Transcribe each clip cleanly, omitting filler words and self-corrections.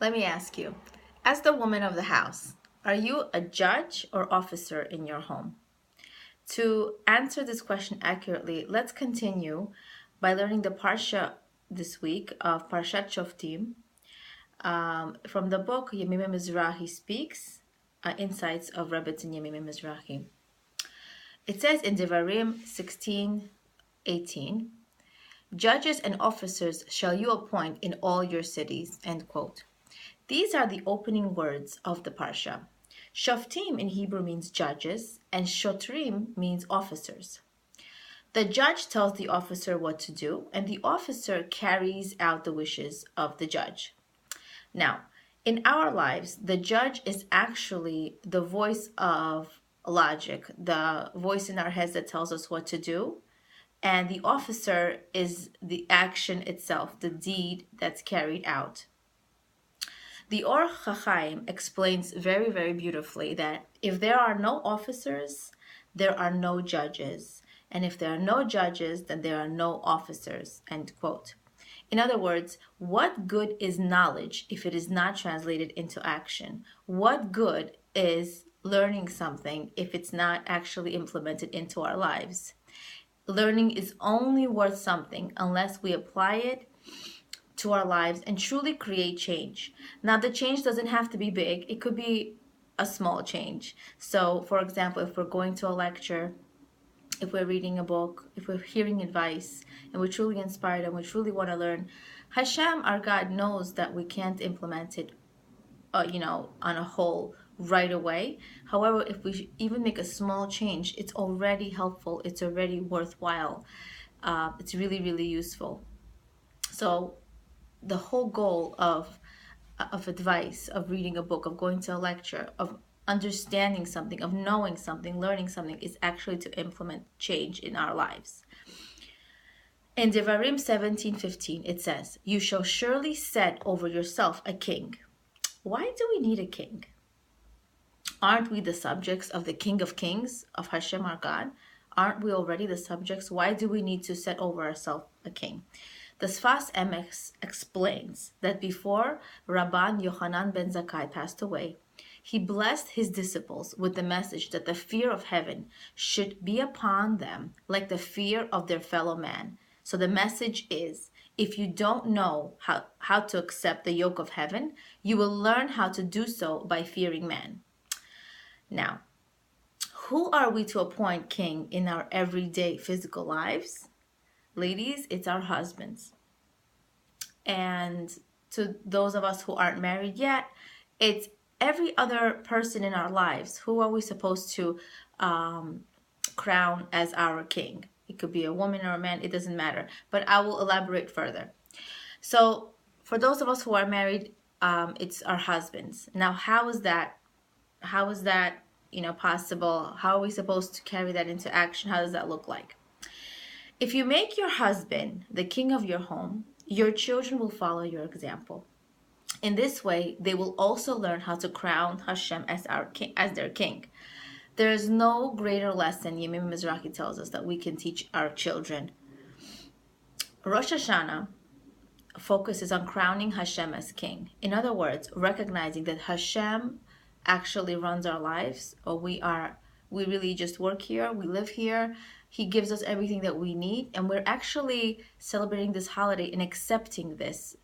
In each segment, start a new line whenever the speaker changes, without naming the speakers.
Let me ask you, as the woman of the house, are you a judge or officer in your home? To answer this question accurately, let's continue by learning the Parsha this week of Parshat Shoftim from the book Yemimah Mizrahi Speaks, Insights of Rebbetzin Yemimah Mizrahi. It says in Devarim 16:18, judges and officers shall you appoint in all your cities, end quote. These are the opening words of the Parsha. Shoftim in Hebrew means judges, and Shotrim means officers. The judge tells the officer what to do, and the officer carries out the wishes of the judge. Now, in our lives, the judge is actually the voice of logic, the voice in our heads that tells us what to do, and the officer is the action itself, the deed that's carried out. The Or HaChaim explains very, very beautifully that if there are no officers, there are no judges. And if there are no judges, then there are no officers, end quote. In other words, what good is knowledge if it is not translated into action? What good is learning something if it's not actually implemented into our lives? Learning is only worth something unless we apply it to our lives and truly create change. Now, the change doesn't have to be big, it could be a small change. So, for example, if we're going to a lecture, if we're reading a book, if we're hearing advice, and we're truly inspired and we truly want to learn, Hashem, our God, knows that we can't implement it, on a whole right away. However, if we even make a small change, it's already helpful. It's already worthwhile. It's really, really useful. So the whole goal of advice, of reading a book, of going to a lecture, of understanding something, of knowing something, learning something, is actually to implement change in our lives. In Devarim 17:15, it says, "You shall surely set over yourself a king." Why do we need a king? Aren't we the subjects of the King of Kings, of Hashem our God? Aren't we already the subjects? Why do we need to set over ourselves a king? The Sfas Emes explains that before Rabban Yochanan ben Zakkai passed away, he blessed his disciples with the message that the fear of heaven should be upon them like the fear of their fellow man. So the message is, if you don't know how to accept the yoke of heaven, you will learn how to do so by fearing man. Now, who are we to appoint king in our everyday physical lives? Ladies, it's our husbands. And to those of us who aren't married yet, it's every other person in our lives. Who are we supposed to crown as our king? It could be a woman or a man, it doesn't matter. But I will elaborate further. So for those of us who are married, it's our husbands. Now, how is that possible? How are we supposed to carry that into action? How does that look like? If you make your husband the king of your home, your children will follow your example. In this way, they will also learn how to crown Hashem as their king. There is no greater lesson, Yemimah Mizrahi tells us, that we can teach our children. Rosh Hashanah focuses on crowning Hashem as king. In other words, recognizing that Hashem actually runs our lives, or we really just work here, we live here. He gives us everything that we need, and we're actually celebrating this holiday and accepting this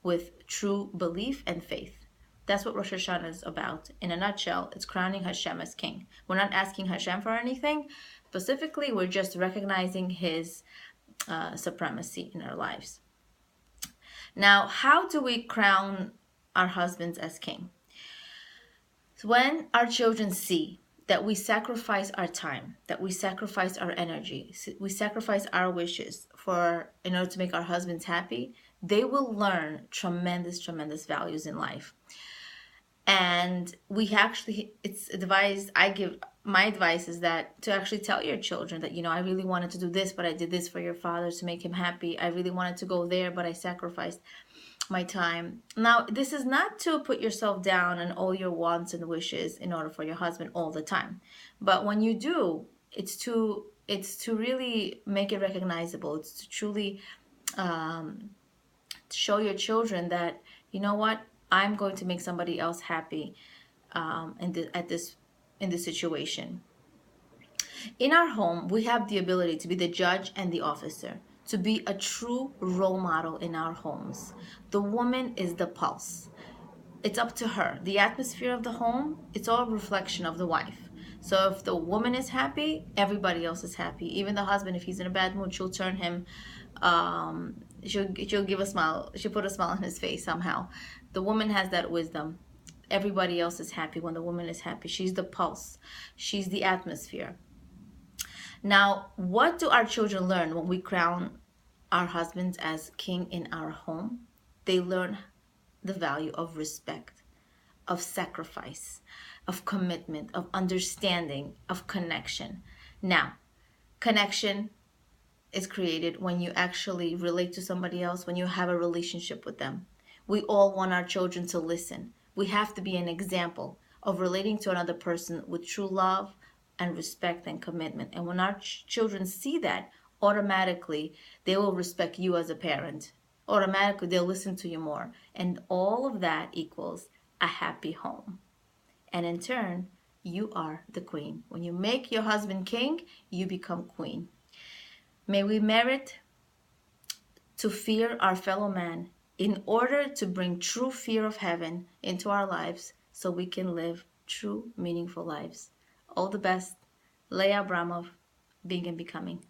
with true belief and faith. That's what Rosh Hashanah is about. In a nutshell, it's crowning Hashem as king. We're not asking Hashem for anything specifically, we're just recognizing his supremacy in our lives. Now, how do we crown our husbands as king? When our children see that we sacrifice our time, that we sacrifice our energy, we sacrifice our wishes in order to make our husbands happy, they will learn tremendous, tremendous values in life. And it's advice I give. My advice is that to actually tell your children that, I really wanted to do this, but I did this for your father to make him happy. I really wanted to go there, but I sacrificed my time. Now, this is not to put yourself down on all your wants and wishes in order for your husband all the time. But when you do, it's to really make it recognizable. It's to truly show your children that, you know what, I'm going to make somebody else happy in this situation. In our home, we have the ability to be the judge and the officer, to be a true role model in our homes. The woman is the pulse. It's up to her. The atmosphere of the home, it's all a reflection of the wife. So if the woman is happy, everybody else is happy. Even the husband, if he's in a bad mood, she'll turn him. She'll give a smile. She'll put a smile on his face somehow. The woman has that wisdom. Everybody else is happy when the woman is happy. She's the pulse. She's the atmosphere. Now, what do our children learn when we crown our husbands as king in our home? They learn the value of respect, of sacrifice, of commitment, of understanding, of connection. Now, connection is created when you actually relate to somebody else, when you have a relationship with them. We all want our children to listen. We have to be an example of relating to another person with true love and respect and commitment. And when our children see that, automatically they will respect you as a parent. Automatically they'll listen to you more. And all of that equals a happy home. And in turn, you are the queen. When you make your husband king, you become queen. May we merit to fear our fellow man in order to bring true fear of heaven into our lives so we can live true, meaningful lives. All the best. Leah Abramov, Being and Becoming.